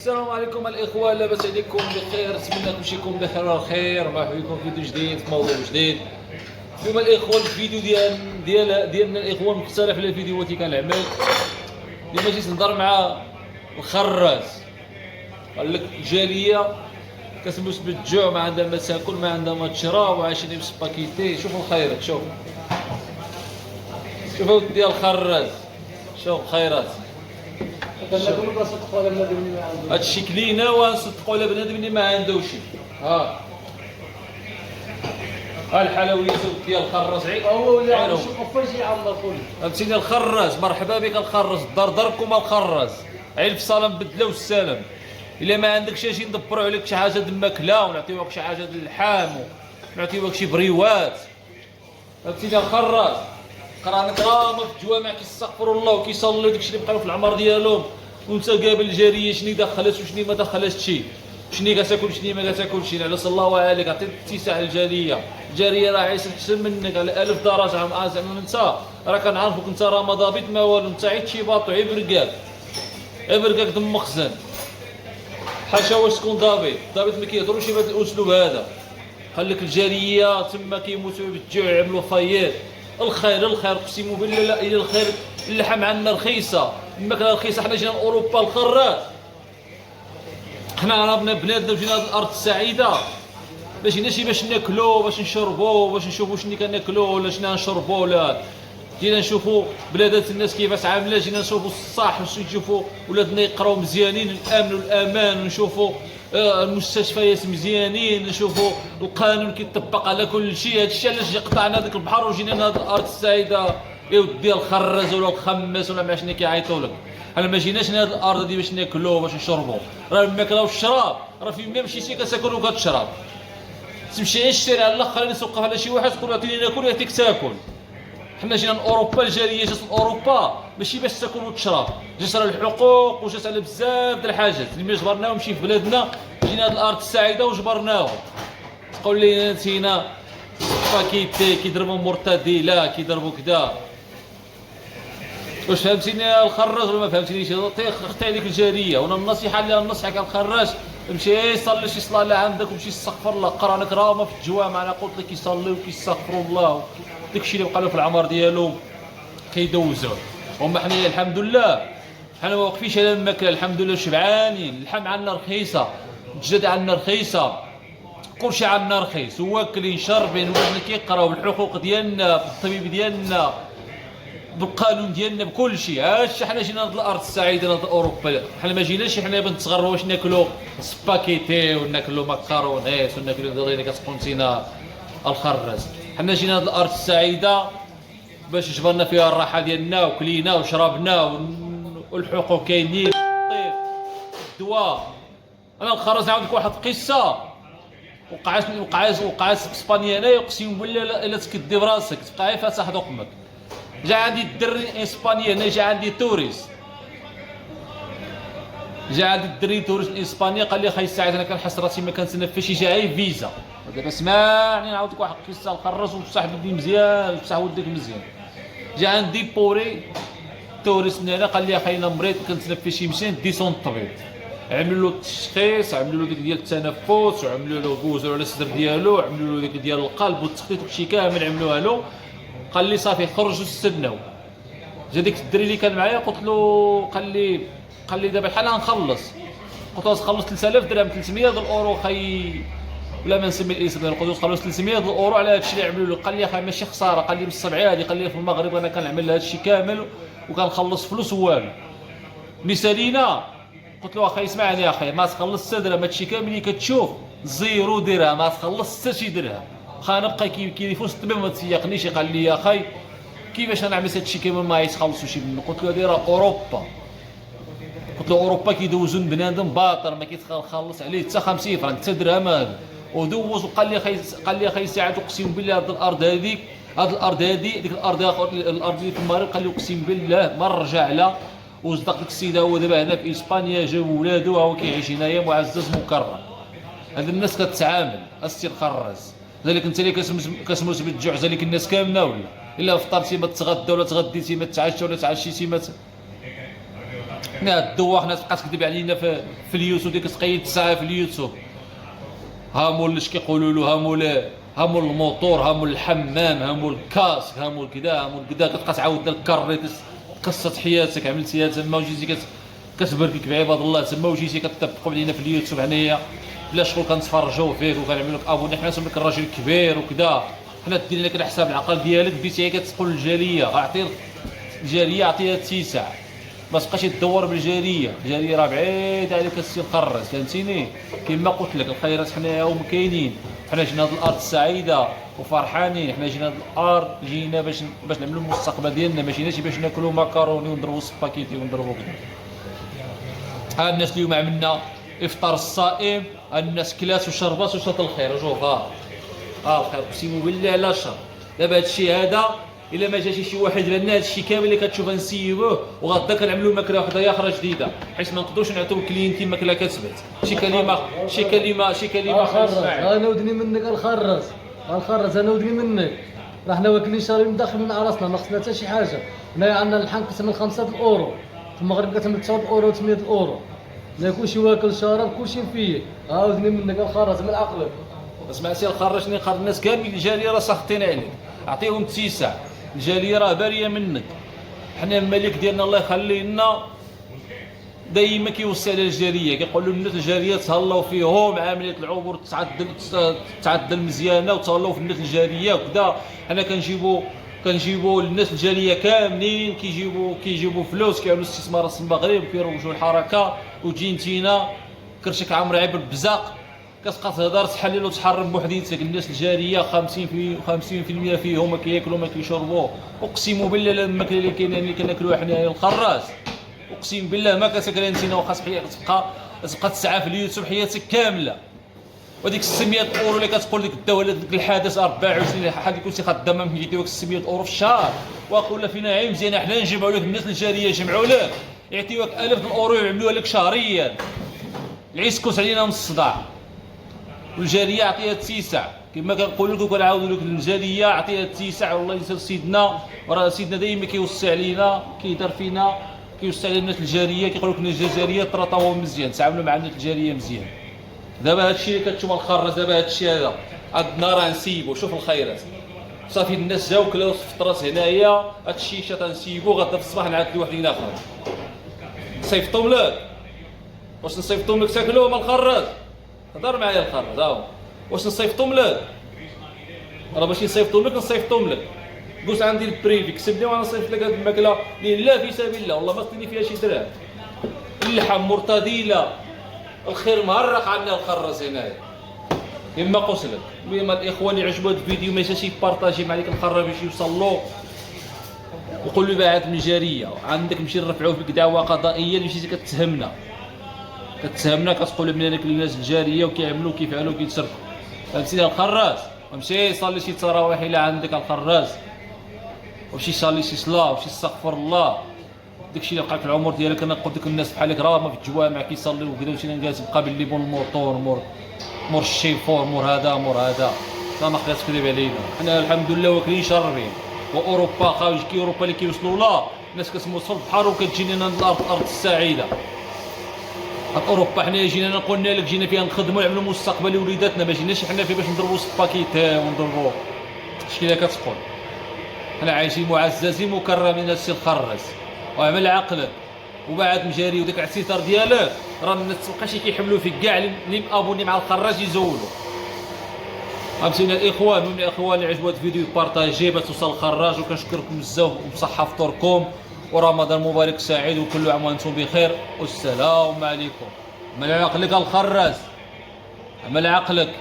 السلام عليكم الاخوه، لاباس عليكم بخير؟ نتمنى كلشي يكون بخير وخير. مرحبا بكم في فيديو جديد في موضوع جديد. اليوم الاخوه الفيديو ديالنا الاخوه مختلف على الفيديوهات اللي كنعمل. اليوم جيت نهضر مع الخراز. قال لك الجاليه كتموت بالجوع، ما عندها ما تاكل، ما عندها ما تشرب، وعايشين بسباكيتي. شوفوا الخيرات، شوفوا ديال الخراز، شوف الخيرات. هادشي كلينا ونصدقوا على بنادم اللي ما عندوش. ها الحلويات ديال الخراز هو ولا نشوفوا فاش يعمر كل فهمتيني. الخراز مرحبا بك الخراز، الدار داركم الخراز، عيل في صاله بدله والسلام. الا ما عندكش اجي ندبروا عليك شي حاجه د الماكله، ونعطيوك شي حاجه د اللحام، ونعطيوك شي بريوات. فهمتيني الخراز. قرانا كرامه في الجوامع كيستغفروا الله وكيصلوا داكشي اللي بقاو في العمر ديالهم، وانت قابل الجاريه شنو دخلت وشنو ما دخلتش، شنو كتاكل شنو ما كتاكلش. على الله عليك عطيت اتساع للجاريه. الجاريه راه عايشه احسن منك على 1000 درجه. زعما انت راه كنعرفك، انت راه ما ضابط ما والو، انت عيط شي باطو عبركاك دم مخزن. حاشا واش تكون ضابط ما كيهضروش بهذا الاسلوب هذا. قال لك الجاريه تما كيموتوا بالجوع، يعملوا خير. الخير اقسم بالله لا الى الخير. اللحم عندنا رخيصه، الماكله رخيصه. حنا جينا لاوروبا الخراج، حنا عرفنا بلادنا وجينا هذه الارض السعيده. ما جيناش باش ناكلو، باش نشربو، باش نشوفو شنو كناكلو ولا شنو نشربو. لا، جينا نشوفو بلادات الناس كيفاش عامله. جينا نشوفو الصح، نشوفو ولادنا يقراو مزيانين، الامن والامان، ونشوفو المستشفيات مزيانين، نشوفوا القانون كيطبق على كل شيء. هذا الشيء علاش قطعنا ذاك البحر وجينا لهاد الارض السعيده. يا ودي الخرز ولا الخمس ولا ما شنو كيعيطوا لك. حنا ما جيناش لهاد الارض هذه باش ناكلوا باش نشربوا. راه الماكله والشراب راه فين ما مشيتي كتاكل وكتشرب. تمشي على الشارع الاخر اللي سوقف على شي واحد تقول عطيني ناكل يعطيك تاكل. حنا جينا لاوروبا، الجاليه جات لاوروبا ماشي باش تاكل وتشرب، جات على الحقوق وجات على بزاف د الحاجات اللي ما جبرناهم شي في بلادنا. جينا هاد الارض السعيده وجبرناهم. تقول لي انتينا باكيتي كيضربوا مرتديله كيضربوا كذا. واش فهمتيني الخراج ولا ما فهمتينيش؟ اختي عليك الجاريه. وانا النصيحه اللي ننصحك الخراج، امشي صلي شي صلاه اللي عندك ومشي استغفر الله. قرانا كرامه في الجوامع، انا قلت لك يصليو وكيستغفروا الله. داكشي اللي بقى له في العمر ديالو كيدوزوه. وما حنا الحمد لله حنا ما واقفينش على الماكله، الحمد لله شبعانين. اللحم عندنا رخيصه، الدجاج عندنا رخيصه، كلشي عندنا رخيص، واكلين شاربين، ولادنا كيقراو بالحقوق ديالنا، بالطبيب ديالنا، بالقانون ديالنا، بكل شيء. هادشي حنا جينا لهاد الارض السعيده لهاد اوروبا. حنا ما جيناش حنا بنتغروا واش ناكلوا سباكيتي وناكلوا مكرونيس وناكلوا اللي كتقونتينا الخراز. حنا جينا لهاد الارض السعيده باش جبرنا فيها الراحه ديالنا، وكلينا وشربنا، والحقوق كاينين، الطيب، الدواء. انا الخراز نعاود لك واحد القصه وقعات في اسبانيا. انايا اقسم بالله الا تكدي براسك تبقى غير فاتح دقمك. جا عندي الدري اسبانيا هنا، جا عندي توريست، جا عندي الدري توريست من اسبانيا. قال لي خاي السعيد انا كنحس راسي ما كنتنفسش، جا غير فيزا. دابا اسمعني نعاود لك واحد القصه الخراز، وبصح ودي مزيان وبصح وديك مزيان. جا عندي بوري توريست من هنا، قال لي اخاي انا مريض كنتنفس مزيان، ديسون الطبيب. عملوا له التشخيص، عملوا له ديك ديال التنفس، وعملوا له بوزروا على الصدر ديالو، عملوا له ديك ديال القلب والتخطيط وكلشي كامل عملوها له. قال لي صافي خرجوا استناو. جا ديك الدري اللي كان معايا قلت له، قال لي دابا بحال غنخلص. قلت له تخلص 3000 درهم 300 ديال الاورو خاي، ولا ما نسمي الاسم ديال القدوس. خلص 300 ديال الاورو على هادشي اللي عملوا له. قال لي اخاي ماشي خساره، قال لي بالصبع عادي. قال لي في المغرب انا كنعمل هادشي كامل وكنخلص فلوس والو مثالينا. قلت له اخاي اسمعني يا اخي، ما تخلص حتى درهم، هادشي كامل اللي كتشوف زيرو درهم، ما تخلص حتى شي درهم. خا نبقى كيفوس الطبيب ما تسيقنيش. قال لي يا اخي كيفاش انا نعمل هادشي كامل ما يتخلصوش منه؟ قلت له هادي راه اوروبا. قلت له اوروبا كيدوزوا بنادم باطر ما كيتخلص عليه حتى 50 فرنك حتى درهم هذا. ودوز وقال لي قال لي اخي سعد اقسم بالله هاد الارض هذيك، ديك الارض اللي في المغرب، قال لي اقسم بالله ما رجع لها. وصدق ديك السيده هو دابا هنا في اسبانيا، جاب ولادو هو كيعيش هنايا معزز مكرم. هاد الناس كتعامل السي الخراز. ذلك انت اللي كتموت بالجوع ذلك الناس كامله، ولا الا فطرتي ما تتغدى، ولا تغديتي ما تتعشى، ولا تعشيتي ما حنا الدواخ ناس بقات تكذب علينا في اليوتيوب، ديك تقيد ساعه في اليوتيوب. ها مول اش كيقولوا له، ها مول الموطور، ها مول الحمام، ها مول الكاسك، ها مول كذا، ها مول كذا. كتبقى تعاود لك كريت قصه حياتك عملتيها تما وجيتي كتبركك بعباد الله تما وجيتي كتطبقوا علينا في اليوتيوب هنايا بلا شغل كنتفرجوا فيك وكنعملوا لك ابوني. حنا نسميك الراجل كبير وكذا، حنا دير لك على حساب العقل ديالك. بديتي كتقول الجاليه اعطي الجاليه عطيها اتساع، ما تبقاش تدور بالجاريه. الجاريه راه بعيد عليك السي الخرز، فهمتيني؟ كما قلت لك الخيرات حنايا هما كاينين. حنا جينا هاد الارض سعيده وفرحانين. حنا جينا هاد الارض جينا باش نعملوا المستقبل ديالنا، ما جيناش باش ناكلوا ماكاروني ونضربوا سباكيتي ونضربوا كذا. ها الناس اليوم عملنا افطار الصائم، الناس كلات وشربات وشاط الخير. شوف ها الخير اقسم بالله لا شر. دابا هاد الشيء هذا الا ما جاش شي واحد لنا هاد الشيء كامل اللي كتشوف نسيبوه وغدا كنعملوا ماكله وحده اخرى جديده، حيت ما نقدروش نعطيو الكلينتي ماكله كتبات. شي كلمه خرز انا ودني منك الخرز، انا ودني منك. راه حنا واكلين شارين داخل من راسنا، ما خصنا حتى شي حاجه. هنايا عندنا اللحم كتمن 5 اورو، في المغرب كتمن 9 اورو 8 اورو. لا كلشي واكل شارب كلشي فيه. ودني منك الخرز من عقلك. سمعتي الخراج اللي قال الناس كاملين الجاليه راه ساخطين عليك، عطيهم اتساع. الجاليه راه باريه منك. حنا الملك ديالنا الله يخليه لنا دايما كيوصي على الجاليه، كيقول له الناس الجاليه تهلاو فيهم، عمليه العبور تعدل مزيانه وتهلاو في الناس الجاليه وكذا. حنا كنجيبوا الناس الجاليه كاملين، كيجيبوا فلوس، كيعملوا استثمارات في المغرب، كيروجوا الحركه. وتجي نتينا كرشك عامر عيب البزاق، كتبقى تهضر تحلل وتحرم بوحديتك. الناس الجاريه 50% فيهم ما كياكلوا ما كيشربوا. اقسم بالله الماكله اللي كاينه اللي كناكلوها حنايا الخراس، اقسم بالله ما كتاكلها نتينا وخاص تبقى تسعى في اليوتيوب حياتك كامله. وديك 600 اورو اللي كتقول لك داو على ديك الحدث 24 حد يكون شي خدامه من يديوك 600 اورو في الشهر، واقول فينا عين مزيانه. حنا نجمعوا لك الناس الجاريه يجمعوا لك يعطيوك 1000 الاورو يعملوها لك شهريا. العيسكوس علينا من الصداع. والجاريه عطيها اتساع كما كنقول لك وكنعاود لك، الجاريه عطيها اتساع. والله يسر سيدنا، وراه سيدنا دائما كيوصي علينا، كيدار فينا، كيوصي على الناس الجاريه، كيقول لك الناس الجاريه تراطاو مزيان، تعاملوا مع الناس الجاريه مزيان. دابا هادشي اللي كتشوف الخراج، دابا هادشي هذا عندنا راه نسيبو. شوف الخيرات صافي، الناس جاو كلاو فطرات هنايا، هاد الشيشه تنسيبو. غدا في الصباح نعاد لي واحد اخر صيفطهم لك. واش نصيفطهم لك تاكلوه مع الخراج؟ هضر معايا الخراج هاو. واش نصيفطهم لك؟ راه باش نصيفطهم لك نصيفطهم لك. قلت عندي البريفي كسبني وانا نصيفط لك هاد الماكله لله في سبيل الله، والله ما خديني فيها شي درهم. اللحم مرتديله، الخير مهرق عندنا الخراز هنايا كما قلت لك. المهم الاخوان اللي عجبو هاد الفيديو ما ينساش يبارطاجي مع ديك الخراج باش يوصل له، وقول له بعد من جاريه عندك نمشي نرفعوه فيك دعوه قضائيه اللي مشيتي كتهمنا كتقول بلي هذوك الناس الجاريه وكيعملوا كيفعلوا كيتصرفوا. فهمتيني الخراز؟ ومشي صلي شي تراويح الى عندك الخراز، ومشي صلي شي صلاه ومشي استغفر الله. داكشي اللي بقى في العمر ديالك. انا نقول لك الناس بحالك راه ما في الجوامع كيصليو وكذا، ومشينا نجالس بقى باللي بون الموطور مور الشيفور مور هذا لا ما خلاص تكذب علينا. حنا الحمد لله واكلين شاربين. واوروبا خارج اوروبا اللي كيوصلوا لها الناس كتموصل البحر وكتجينا الارض السعيده. هاد اوروبا حنا جينا قلنا لك جينا فيها نخدموا نعملوا مستقبل لوليداتنا، ما جيناش حنا فيها باش نضربوا سباكيتا ونضربوا شكيله كتقول. حنا عايشين معززين مكرمين السي الخراز. وعمل عقلك وبعد مجاري وداك الاعتذار ديالك راه الناس مابقاش كيحملوا فيك كاع اللي مابوني مع الخراج يزولوا. فهمتينا الاخوان؟ من الاخوان اللي عجبو هذا الفيديو بارطاجيه باش توصل الخراج، وكنشكركم بزاف وبصحه فطوركم ورمضان مبارك سعيد وكل عام وانتم بخير والسلام عليكم. عمل عقلك الخراز، عمل عقلك.